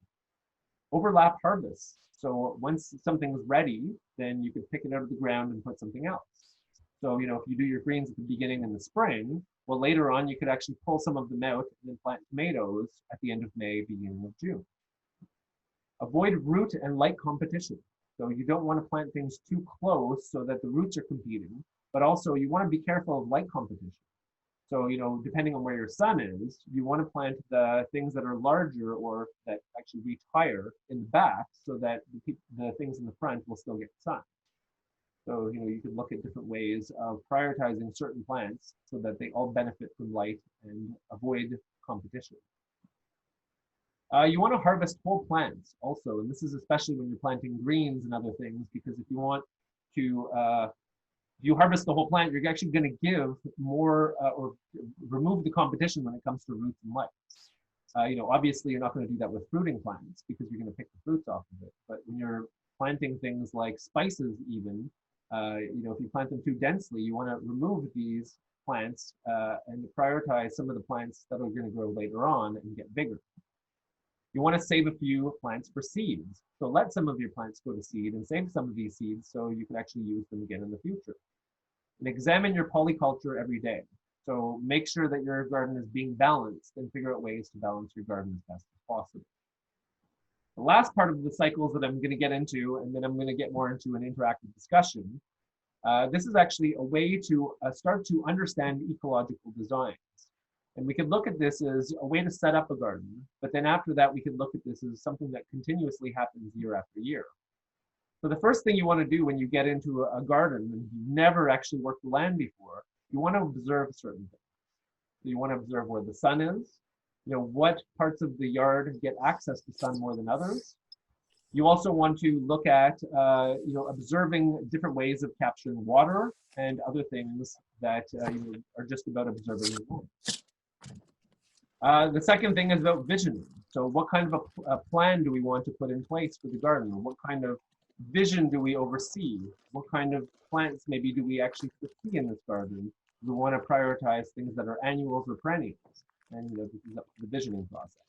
Overlap harvests. So once something's ready, then you can pick it out of the ground and put something else. So, if you do your greens at the beginning in the spring, well, later on, you could actually pull some of them out and then plant tomatoes at the end of May, beginning of June. Avoid root and light competition. So you don't want to plant things too close so that the roots are competing, but also you want to be careful of light competition. So, depending on where your sun is, you want to plant the things that are larger or that actually reach higher in the back so that the things in the front will still get sun. So, you could look at different ways of prioritizing certain plants so that they all benefit from light and avoid competition. You want to harvest whole plants also, and this is especially when you're planting greens and other things, because if you want to if you harvest the whole plant, you're actually going to give more or remove the competition when it comes to roots and lights. Obviously you're not going to do that with fruiting plants because you're going to pick the fruits off of it. But when you're planting things like spices even, if you plant them too densely, you want to remove these plants and prioritize some of the plants that are going to grow later on and get bigger. You want to save a few plants for seeds. So let some of your plants go to seed and save some of these seeds so you can actually use them again in the future. And examine your polyculture every day. So make sure that your garden is being balanced and figure out ways to balance your garden as best as possible. The last part of the cycles that I'm going to get into, and then I'm going to get more into an interactive discussion. This is actually a way to start to understand ecological designs. And we could look at this as a way to set up a garden, but then after that, we could look at this as something that continuously happens year after year. So the first thing you want to do when you get into a garden and you've never actually worked the land before, you want to observe certain things. So you want to observe where the sun is, what parts of the yard get access to sun more than others. You also want to look at, observing different ways of capturing water and other things that are just about observing the world. The second thing is about visioning. So what kind of a plan do we want to put in place for the garden? What kind of vision do we oversee? What kind of plants maybe do we actually see in this garden? We want to prioritize things that are annuals or perennials. And this is the visioning process.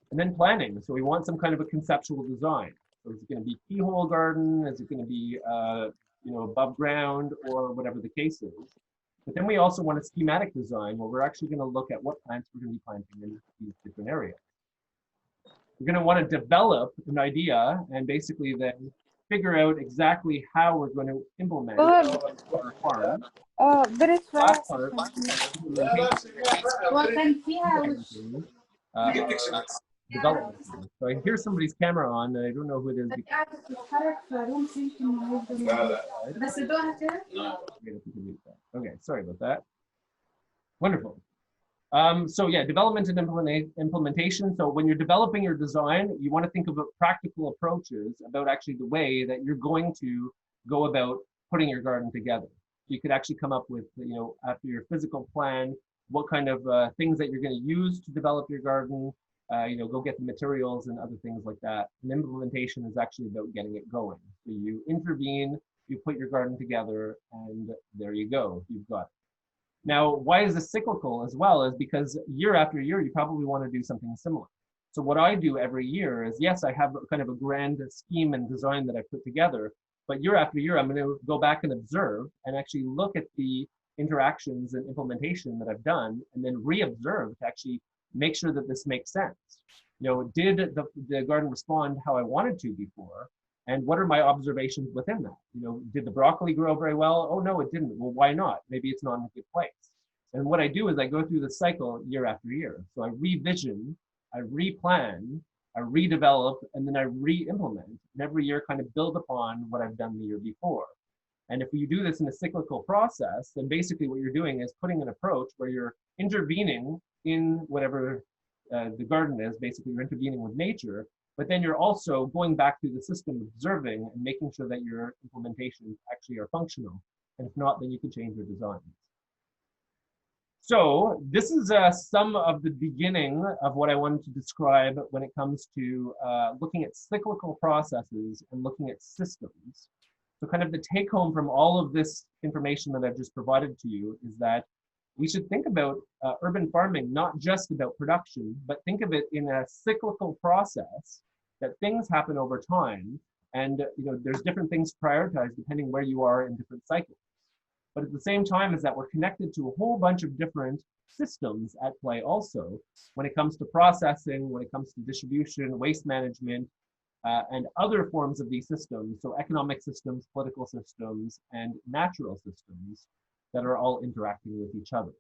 And then planning. So we want some kind of a conceptual design. So is it going to be keyhole garden? Is it going to be above ground, or whatever the case is? But then we also want a schematic design where we're actually going to look at what plants we're going to be planting in these different areas. We're going to want to develop an idea and basically then figure out exactly how we're going to implement our farm. Last part, development. So I hear somebody's camera on, and I don't know who it is. Okay, sorry about that. Wonderful. So yeah, development and implementation. So when you're developing your design, you want to think about practical approaches about actually the way that you're going to go about putting your garden together. You could actually come up with, after your physical plan, what kind of things that you're going to use to develop your garden, go get the materials and other things like that. And implementation is actually about getting it going. So you intervene, you put your garden together, and there you go, you've got it. Now, why is this cyclical as well? Is because year after year, you probably want to do something similar. So what I do every year is, yes, I have kind of a grand scheme and design that I put together, but year after year, I'm going to go back and observe and actually look at the interactions and implementation that I've done, and then re-observe to actually make sure that this makes sense. Did the garden respond how I wanted to before? And what are my observations within that? You know, did the broccoli grow very well? Oh, no, it didn't. Well, why not? Maybe it's not in a good place. And what I do is I go through the cycle year after year. So I revision, I replan, I redevelop, and then I re-implement. And every year kind of build upon what I've done the year before. And if you do this in a cyclical process, then basically what you're doing is putting an approach where you're intervening in whatever the garden is. Basically, you're intervening with nature, but then you're also going back through the system, observing and making sure that your implementations actually are functional. And if not, then you can change your designs. So this is some of the beginning of what I wanted to describe when it comes to looking at cyclical processes and looking at systems. So kind of the take home from all of this information that I've just provided to you is that we should think about urban farming, not just about production, but think of it in a cyclical process, that things happen over time. And there's different things to prioritize depending where you are in different cycles. But at the same time is that we're connected to a whole bunch of different systems at play also when it comes to processing, when it comes to distribution, waste management, and other forms of these systems. So economic systems, political systems, and natural systems that are all interacting with each other.